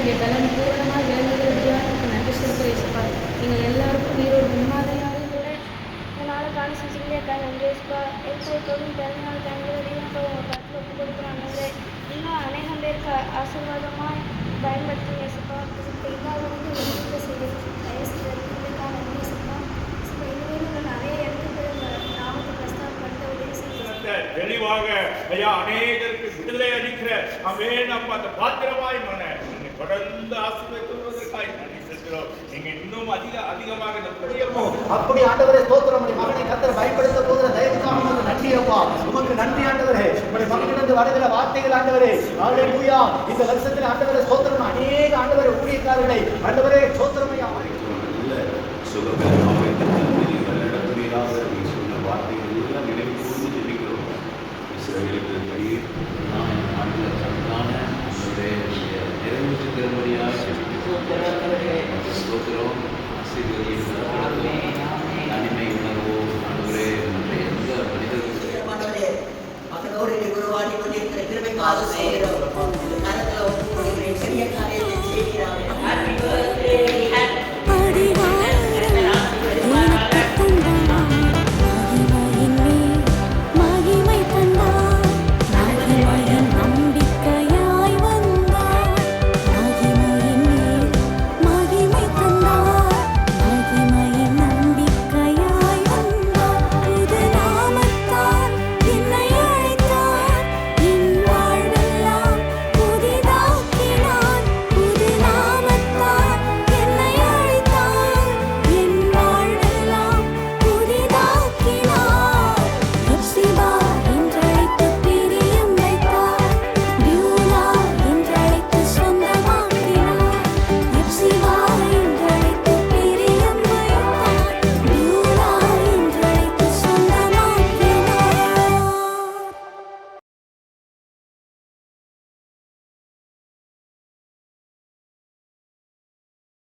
வேண்டிய பலன் பூரணமாக விளங்குகிறபடியாக நன்றி செலுத்துகிறேன் இயேசுப்பா. எங்கள் எல்லாருக்கும் நீரோடு முன்மாதிரியாக நாளுக்கு அனுசரிச்சுக்கலையா நன்றி இயேசுப்பா. எப்போதும் பிறந்தநாள் கண்கள் உங்கள் படத்தில் ஒப்பு கொடுக்குறாங்க. இன்னும் அநேகம் பேருக்கு ஆசீர்வாதமாக பயன்படுத்துங்க இயேசுப்பா. எல்லாரும் நிறைய இடத்துக்கு நாமத்தை பிரஸ்தாபப்படுத்த உதவி செய்ய தெளிவாக ஐயா அநேகருக்கு விடுதலை அளிக்கிற அமேன் அப்பா அந்த பாத்திரமாய் மன தொடர்ந்து ஆசீர்வதிப்பதற்காக நன்றி செலுத்துகிறோம். நீங்க இன்னும் அதிகமாக இந்த புரியப்போ அப்படி ஆண்டவரே ஸ்தோத்திரம். மகனை கர்த்தர் பயன்படுத்த போகிற தயவுக்காக உமக்கு நன்றி அப்பா. உமக்கு நன்றி ஆண்டவரே. உங்களுடைய மகனிலிருந்து வருகிற வார்த்தைகள் ஆண்டவரே ஹல்லேலூயா. இந்த வருஷத்தில் ஆண்டவரே ஸ்தோத்திரம். அநேக ஆண்டவரே ஊழியக்காரர்களை ஆண்டவரே ஸ்தோத்திரம் ஐயா மகனோடு குருவாடி கொண்டிருக்கிற கிருபைக்காக